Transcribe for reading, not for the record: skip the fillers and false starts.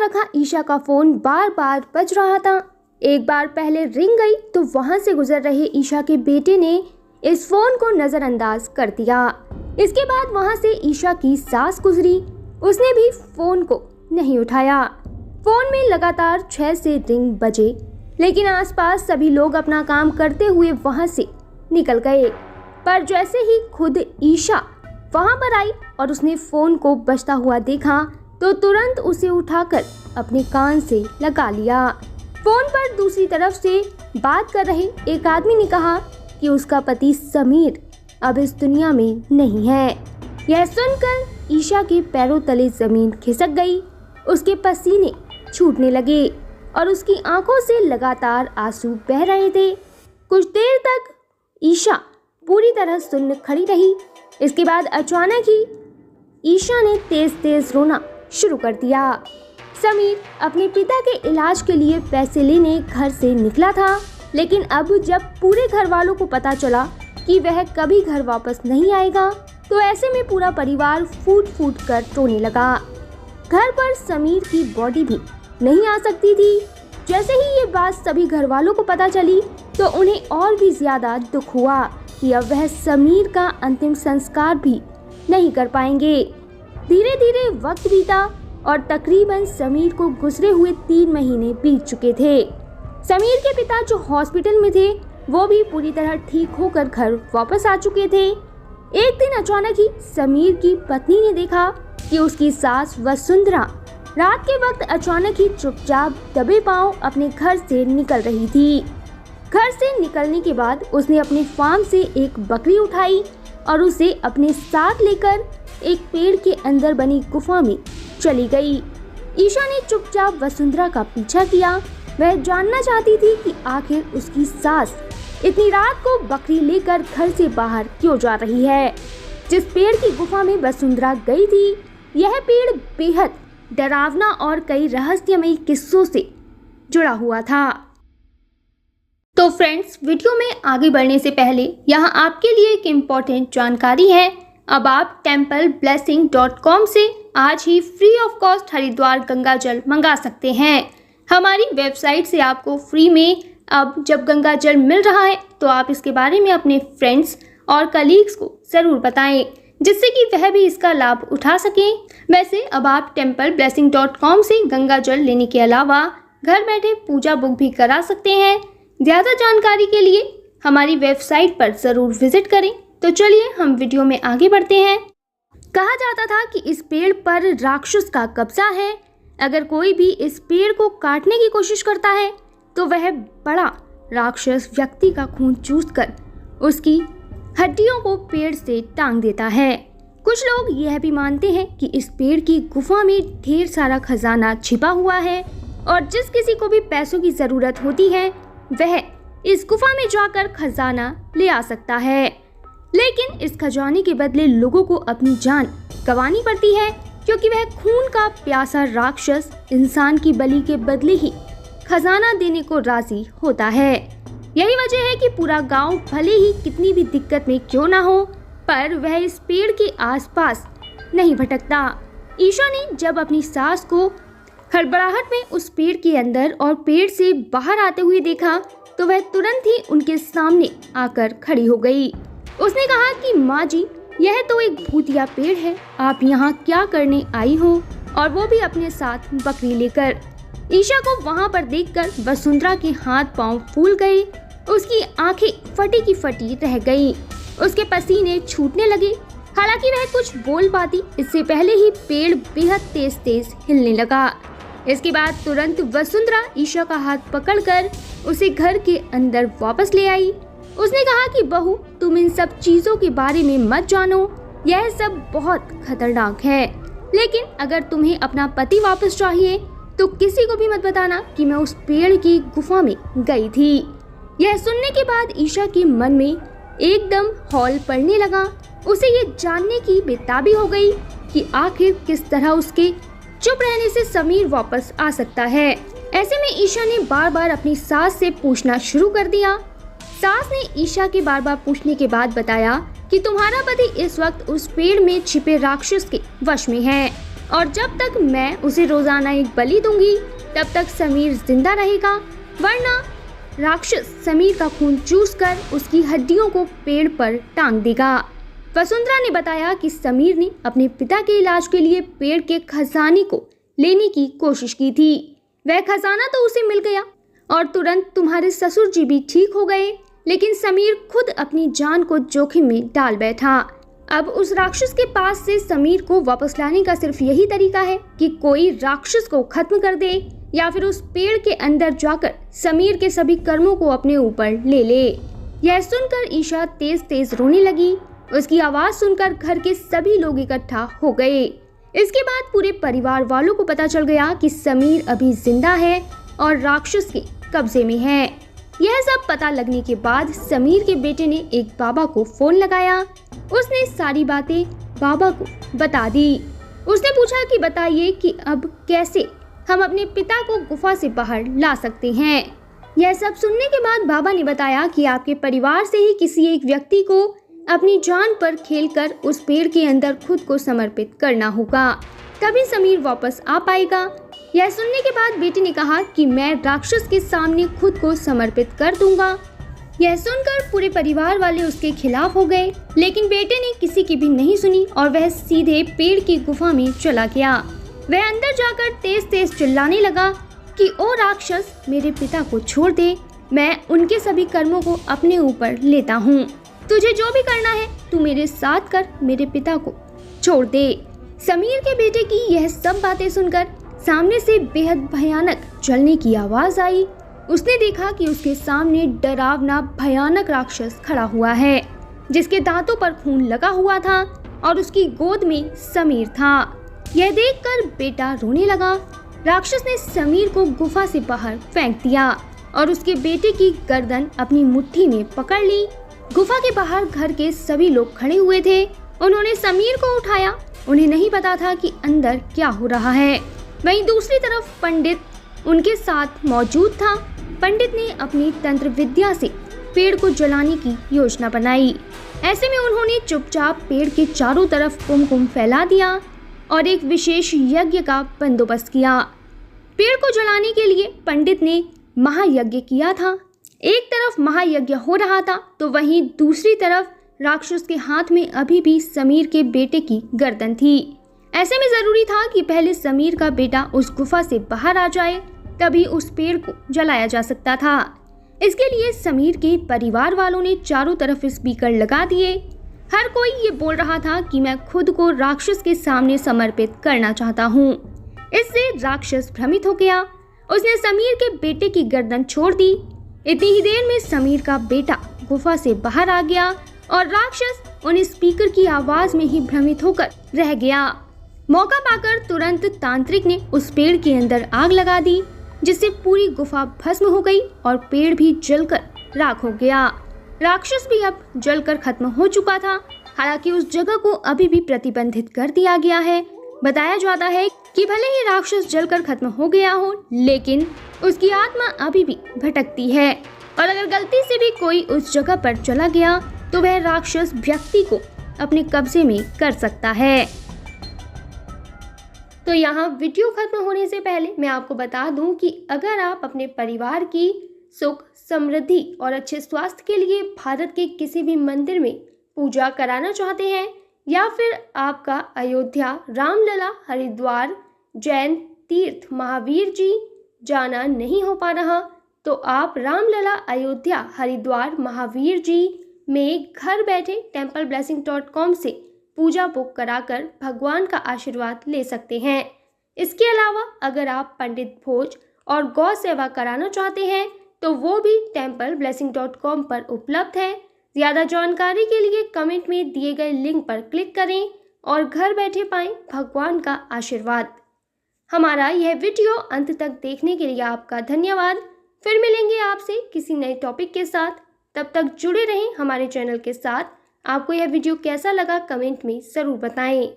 रखा ईशा का फोन बार बार बज रहा था। एक बार पहले रिंग गई तो वहां से गुजर रहे ईशा के बेटे ने इस फोन को नजरअंदाज कर दिया। इसके बाद वहां से ईशा की सास गुजरी, उसने भी फोन को नहीं उठाया। फोन में लगातार 6 से रिंग बजे, लेकिन आसपास सभी लोग अपना काम करते हुए वहां से निकल गए। पर जैसे ही खुद ईशा वहां पर आई और उसने फोन को बजता हुआ देखा तो तुरंत उसे उठाकर अपने कान से लगा लिया। फोन पर दूसरी तरफ से बात कर रहे एक आदमी ने कहा कि उसका पति समीर अब इस दुनिया में नहीं है। यह सुनकर ईशा के पैरों तले जमीन खिसक गई, उसके पसीने छूटने लगे और उसकी आंखों से लगातार आंसू बह रहे थे। कुछ देर तक ईशा पूरी तरह सुन्न खड़ी रही। इसके बाद अचानक ही ईशा ने तेज तेज रोना शुरू कर दिया। समीर अपने पिता के इलाज के लिए पैसे लेने घर से निकला था, लेकिन अब जब पूरे घर वालों को पता चला कि वह कभी घर वापस नहीं आएगा तो ऐसे में पूरा परिवार फूट फूट कर रोने लगा। घर पर समीर की बॉडी भी नहीं आ सकती थी। जैसे ही ये बात सभी घर वालों को पता चली तो उन्हें और भी ज्यादा दुख हुआ कि अब वह समीर का अंतिम संस्कार भी नहीं कर पाएंगे। धीरे धीरे वक्त बीता और तकरीबन समीर को गुजरे हुए 3 महीने बीत चुके थे। समीर के पिता जो हॉस्पिटल में थे वो भी पूरी तरह ठीक होकर घर वापस आ चुके थे। एक दिन अचानक ही समीर की पत्नी ने देखा कि उसकी सास वसुंधरा रात के वक्त अचानक ही चुपचाप दबे पांव अपने घर से निकल रही थी। घर से निकलने के बाद उसने अपने फार्म से एक बकरी उठाई और उसे अपने साथ लेकर एक पेड़ के अंदर बनी गुफा में चली गई। ईशा ने चुपचाप वसुंधरा का पीछा किया। वह जानना चाहती थी कि आखिर उसकी सास इतनी रात को बकरी लेकर घर से बाहर क्यों जा रही है। जिस पेड़ की गुफा में वसुंधरा गई थी, यह पेड़ बेहद डरावना और कई रहस्यमयी किस्सों से जुड़ा हुआ था। तो फ्रेंड्स, वीडियो में आगे बढ़ने से पहले यहाँ आपके लिए एक इम्पोर्टेंट जानकारी है। अब आप templeblessing.com से आज ही free of cost Haridwar Ganga जल मंगा सकते हैं। हमारी वेबसाइट से आपको फ्री में अब जब गंगा जल मिल रहा है तो आप इसके बारे में अपने फ्रेंड्स और कलीग्स को ज़रूर बताएं, जिससे कि वह भी इसका लाभ उठा सकें। वैसे अब आप templeblessing.com से गंगा जल लेने के अलावा घर बैठे पूजा बुक भी करा सकते हैं। ज़्यादा जानकारी के लिए हमारी वेबसाइट पर ज़रूर विजिट करें। तो चलिए हम वीडियो में आगे बढ़ते हैं। कहा जाता था कि इस पेड़ पर राक्षस का कब्जा है। अगर कोई भी इस पेड़ को काटने की कोशिश करता है तो वह बड़ा राक्षस व्यक्ति का खून चूसकर उसकी हड्डियों को पेड़ से टांग देता है। कुछ लोग यह भी मानते हैं कि इस पेड़ की गुफा में ढेर सारा खजाना छिपा हुआ है और जिस किसी को भी पैसों की जरूरत होती है वह इस गुफा में जाकर खजाना ले आ सकता है। लेकिन इस खजाने के बदले लोगों को अपनी जान गंवानी पड़ती है, क्योंकि वह खून का प्यासा राक्षस इंसान की बलि के बदले ही खजाना देने को राजी होता है। यही वजह है कि पूरा गांव भले ही कितनी भी दिक्कत में क्यों ना हो, पर वह इस पेड़ के आसपास नहीं भटकता। ईशा ने जब अपनी सास को हड़बड़ाहट में उस पेड़ के अंदर और पेड़ से बाहर आते हुए देखा तो वह तुरंत ही उनके सामने आकर खड़ी हो गई। उसने कहा कि माँ जी, यह तो एक भूतिया पेड़ है, आप यहाँ क्या करने आई हो, और वो भी अपने साथ बकरी लेकर। ईशा को वहाँ पर देखकर वसुंधरा के हाथ पांव फूल गए, उसकी आंखें फटी की फटी रह गईं, उसके पसीने छूटने लगे। हालांकि वह कुछ बोल पाती इससे पहले ही पेड़ बेहद तेज तेज हिलने लगा। इसके बाद तुरंत वसुंधरा ईशा का हाथ पकड़कर उसे घर के अंदर वापस ले आई। उसने कहा कि बहू, तुम इन सब चीजों के बारे में मत जानो, यह सब बहुत खतरनाक है। लेकिन अगर तुम्हें अपना पति वापस चाहिए तो किसी को भी मत बताना कि मैं उस पेड़ की गुफा में गई थी। यह सुनने के बाद ईशा के मन में एकदम हौल पड़ने लगा। उसे ये जानने की बेताबी हो गई कि आखिर किस तरह उसके चुप रहने से समीर वापस आ सकता है। ऐसे में ईशा ने बार बार अपनी सास से पूछना शुरू कर दिया। सास ने ईशा के बार बार पूछने के बाद बताया कि तुम्हारा पति इस वक्त उस पेड़ में छिपे राक्षस के वश में है और जब तक मैं उसे रोजाना एक बलि दूंगी तब तक समीर जिंदा रहेगा, वरना राक्षस समीर का खून चूसकर उसकी हड्डियों को पेड़ पर टांग देगा। वसुंधरा ने बताया कि समीर ने अपने पिता के इलाज के लिए पेड़ के खजाने को लेने की कोशिश की थी। वह खजाना तो उसे मिल गया और तुरंत तुम्हारे ससुर जी भी ठीक हो गए, लेकिन समीर खुद अपनी जान को जोखिम में डाल बैठा। अब उस राक्षस के पास से समीर को वापस लाने का सिर्फ यही तरीका है कि कोई राक्षस को खत्म कर दे या फिर उस पेड़ के अंदर जाकर समीर के सभी कर्मों को अपने ऊपर ले ले। यह सुनकर ईशा तेज तेज रोने लगी। उसकी आवाज सुनकर घर के सभी लोग इकट्ठा हो गए। इसके बाद पूरे परिवार वालों को पता चल गया कि समीर अभी जिंदा है और राक्षस के कब्जे में है। यह सब पता लगने के बाद समीर के बेटे ने एक बाबा को फोन लगाया। उसने सारी बातें बाबा को बता दी। उसने पूछा कि बताइए कि अब कैसे हम अपने पिता को गुफा से बाहर ला सकते हैं। यह सब सुनने के बाद बाबा ने बताया कि आपके परिवार से ही किसी एक व्यक्ति को अपनी जान पर खेलकर उस पेड़ के अंदर खुद को समर्पित करना होगा, तभी समीर वापस आ पाएगा। यह सुनने के बाद बेटे ने कहा कि मैं राक्षस के सामने खुद को समर्पित कर दूंगा। यह सुनकर पूरे परिवार वाले उसके खिलाफ हो गए, लेकिन बेटे ने किसी की भी नहीं सुनी और वह सीधे पेड़ की गुफा में चला गया। वह अंदर जाकर तेज तेज चिल्लाने लगा कि ओ राक्षस, मेरे पिता को छोड़ दे, मैं उनके सभी कर्मों को अपने ऊपर लेता हूँ। तुझे जो भी करना है तू मेरे साथ कर, मेरे पिता को छोड़ दे। समीर के बेटे की यह सब बातें सुनकर सामने से बेहद भयानक जलने की आवाज आई। उसने देखा कि उसके सामने डरावना भयानक राक्षस खड़ा हुआ है, जिसके दांतों पर खून लगा हुआ था और उसकी गोद में समीर था। यह देखकर बेटा रोने लगा। राक्षस ने समीर को गुफा से बाहर फेंक दिया और उसके बेटे की गर्दन अपनी मुट्ठी में पकड़ ली। गुफा के बाहर घर के सभी लोग खड़े हुए थे। उन्होंने समीर को उठाया। उन्हें नहीं पता था कि अंदर क्या हो रहा है। वहीं दूसरी तरफ पंडित उनके साथ मौजूद था। पंडित ने अपनी तंत्र विद्या से पेड़ को जलाने की योजना बनाई। ऐसे में उन्होंने चुपचाप पेड़ के चारों तरफ कुमकुम फैला दिया और एक विशेष यज्ञ का बंदोबस्त किया। पेड़ को जलाने के लिए पंडित ने महायज्ञ किया था। एक तरफ महायज्ञ हो रहा था तो वहीं दूसरी तरफ राक्षस के हाथ में अभी भी समीर के बेटे की गर्दन थी। ऐसे में जरूरी था कि पहले समीर का बेटा उस गुफा से बाहर आ जाए, तभी उस पेड़ को जलाया जा सकता था। इसके लिए समीर के परिवार वालों ने चारों तरफ स्पीकर लगा दिए। हर कोई ये बोल रहा था कि मैं खुद को राक्षस के सामने समर्पित करना चाहता हूँ। इससे राक्षस भ्रमित हो गया। उसने समीर के बेटे की गर्दन छोड़ दी। इतनी ही देर में समीर का बेटा गुफा से बाहर आ गया और राक्षस उन स्पीकर की आवाज में ही भ्रमित होकर रह गया। मौका पाकर तुरंत तांत्रिक ने उस पेड़ के अंदर आग लगा दी, जिससे पूरी गुफा भस्म हो गई और पेड़ भी जलकर राख हो गया। राक्षस भी अब जलकर खत्म हो चुका था। हालांकि उस जगह को अभी भी प्रतिबंधित कर दिया गया है। बताया जाता है कि भले ही राक्षस जलकर खत्म हो गया हो, लेकिन उसकी आत्मा अभी भी भटकती है और अगर गलती से भी कोई उस जगह पर चला गया तो वह राक्षस व्यक्ति को अपने कब्जे में कर सकता है। तो यहाँ वीडियो खत्म होने से पहले मैं आपको बता दूं कि अगर आप अपने परिवार की सुख, समृद्धि और अच्छे स्वास्थ्य के लिए भारत के किसी भी मंदिर में पूजा कराना चाहते हैं या फिर आपका अयोध्या, रामलला, हरिद्वार, जैन तीर्थ महावीर जी जाना नहीं हो पा रहा, तो आप रामलला, अयोध्या, हरिद्वार, महावीर जी में घर बैठे templeblessing.com से पूजा बुक कराकर भगवान का आशीर्वाद ले सकते हैं। इसके अलावा अगर आप पंडित भोज और गौ सेवा कराना चाहते हैं तो वो भी templeblessing.com पर उपलब्ध है। ज़्यादा जानकारी के लिए कमेंट में दिए गए लिंक पर क्लिक करें और घर बैठे पाएं भगवान का आशीर्वाद। हमारा यह वीडियो अंत तक देखने के लिए आपका धन्यवाद। फिर मिलेंगे आपसे किसी नए टॉपिक के साथ। तब तक जुड़े रहें हमारे चैनल के साथ। आपको यह वीडियो कैसा लगा कमेंट में ज़रूर बताएं।